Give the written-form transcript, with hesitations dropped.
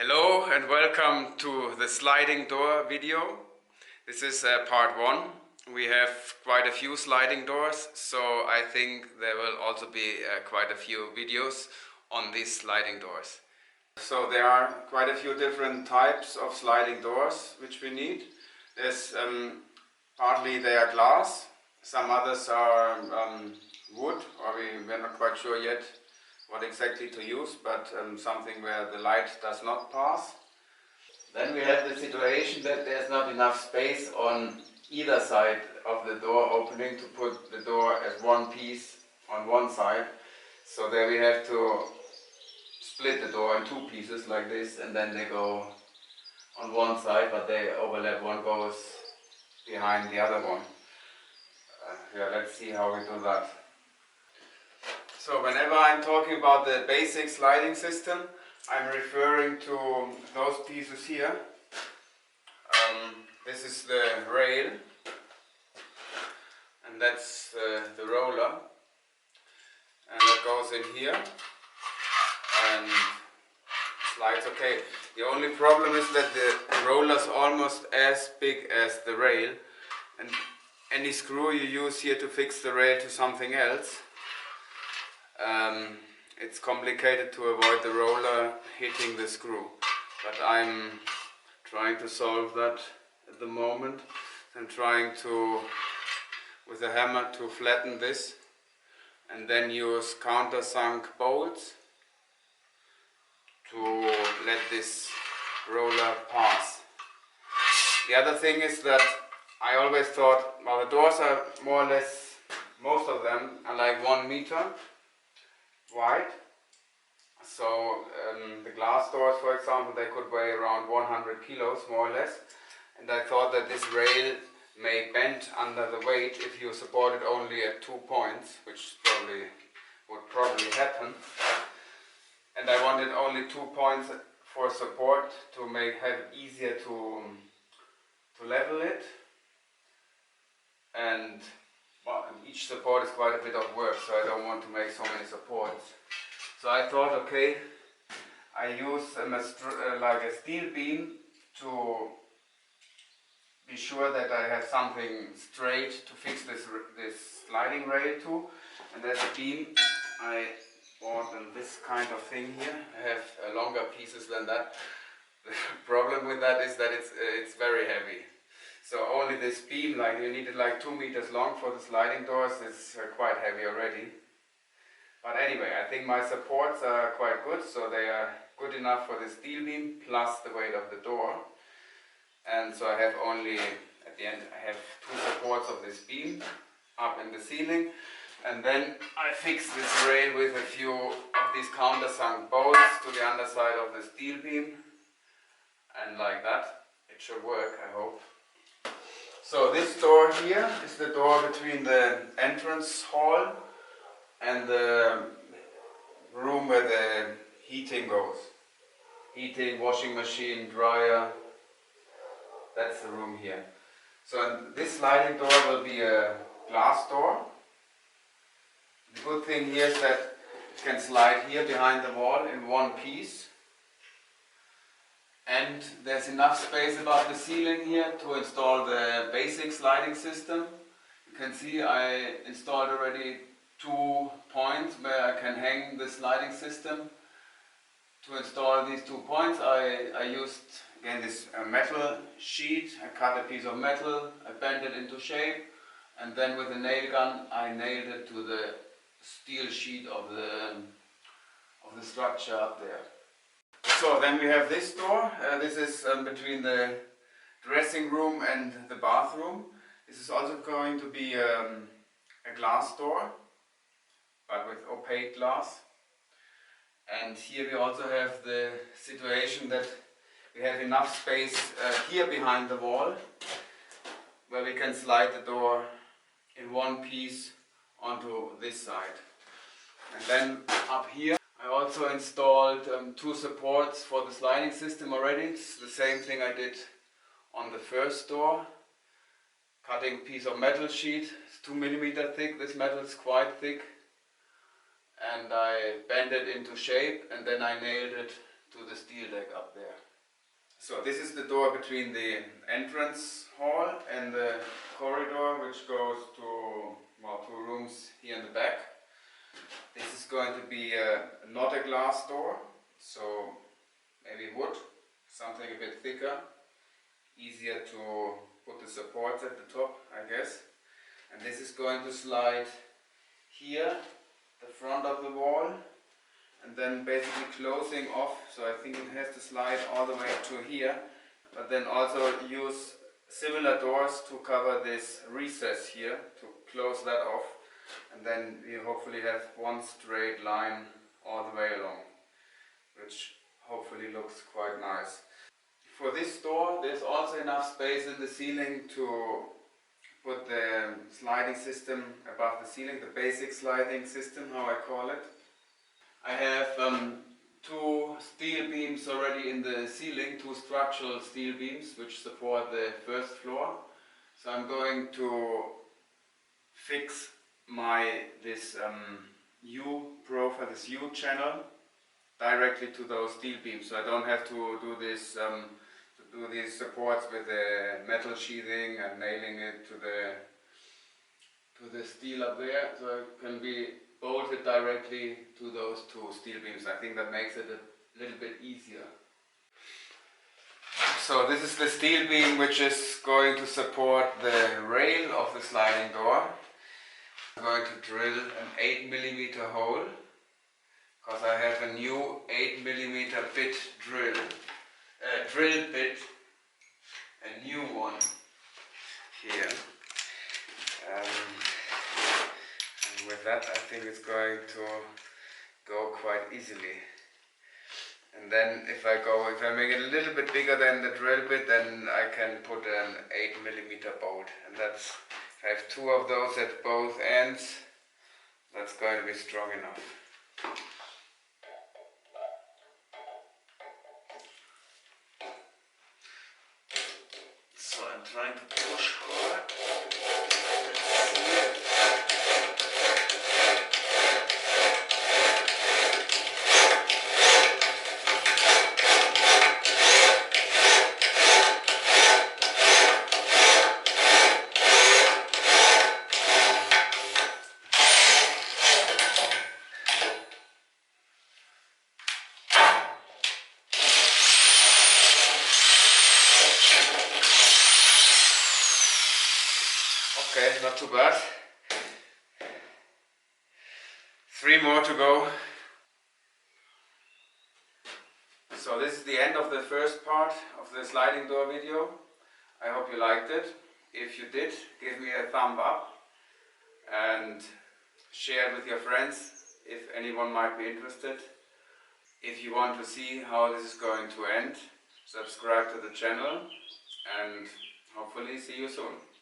Hello and welcome to the sliding door video. This is part 1. We have quite a few sliding doors, so I think there will also be quite a few videos on these sliding doors. So there are quite a few different types of sliding doors which we need. There's partly they are glass, some others are wood, or we're not quite sure yet what exactly to use, but something where the light does not pass. Then we have the situation that there's not enough space on either side of the door opening to put the door as one piece on one side. So there we have to split the door in two pieces like this, and then they go on one side, but they overlap. One goes behind the other one. Let's see how we do that. So whenever I'm talking about the basic sliding system, I'm referring to those pieces here. This is the rail, and that's the roller, and that goes in here and slides. Okay, the only problem is that the roller is almost as big as the rail, and any screw you use here to fix the rail to something else, it's complicated to avoid the roller hitting the screw, but I'm trying to solve that at the moment. I'm trying to, with a hammer, to flatten this and then use countersunk bolts to let this roller pass. The other thing is that I always thought, well, the doors are more or less, most of them are like 1 meter wide. So the glass doors, for example, they could weigh around 100 kilos more or less, and I thought that this rail may bend under the weight if you support it only at 2 points, which would probably happen, and I wanted only 2 points for support to have it easier to level it, and well, each support is quite a bit of work, so I don't want to make so many supports. So I thought, okay, I use like a steel beam to be sure that I have something straight to fix this sliding rail to. And that's a beam I bought in this kind of thing here. I have longer pieces than that. The problem with that is that it's very heavy. So only this beam, like you need it like 2 meters long for the sliding doors, it's quite heavy already. But anyway, I think my supports are quite good, so they are good enough for the steel beam plus the weight of the door. And so I have only, at the end, I have 2 supports of this beam up in the ceiling. And then I fix this rail with a few of these countersunk bolts to the underside of the steel beam. And like that, it should work, I hope. So this door here is the door between the entrance hall and the room where the heating goes. Heating, washing machine, dryer, that's the room here. So this sliding door will be a glass door. The good thing here is that it can slide here behind the wall in one piece. And there's enough space above the ceiling here to install the basic sliding system. You can see I installed already 2 points where I can hang the sliding system. To install these 2 points I used again this metal sheet. I cut a piece of metal, I bent it into shape, and then with a nail gun I nailed it to the steel sheet of the structure up there. So then we have this door. This is between the dressing room and the bathroom. This is also going to be a glass door, but with opaque glass. And here we also have the situation that we have enough space here behind the wall where we can slide the door in one piece onto this side. And then up here I also installed 2 supports for the sliding system already. It's the same thing I did on the first door. Cutting a piece of metal sheet, it's 2 millimeter thick, this metal is quite thick. And I bent it into shape and then I nailed it to the steel deck up there. So this is the door between the entrance hall and the corridor, which goes to, well, 2 rooms here in the back. This is going to be not a glass door, so maybe wood, something a bit thicker, easier to put the supports at the top, I guess. And this is going to slide here, the front of the wall, and then basically closing off, so I think it has to slide all the way to here, but then also use similar doors to cover this recess here, to close that off, and then you hopefully have one straight line all the way along, which hopefully looks quite nice. For this door there's also enough space in the ceiling to put the sliding system above the ceiling, the basic sliding system, how I call it. I have 2 steel beams already in the ceiling, 2 structural steel beams which support the first floor. So I'm going to fix this U profile, this U channel, directly to those steel beams. So I don't have to do this do these supports with the metal sheathing and nailing it to the steel up there. So it can be bolted directly to those 2 steel beams. I think that makes it a little bit easier. So this is the steel beam which is going to support the rail of the sliding door. I'm going to drill an 8mm hole, because I have a new 8mm bit drill bit, a new one here. And with that I think it's going to go quite easily. And then if I make it a little bit bigger than the drill bit, then I can put an 8mm bolt. And that's, if I have 2 of those at both ends, that's going to be strong enough. So I'm trying to push hard. Okay, not too bad. 3 more to go. So this is the end of the first part of the sliding door video. I hope you liked it. If you did, give me a thumb up and share it with your friends if anyone might be interested. If you want to see how this is going to end, subscribe to the channel and hopefully see you soon.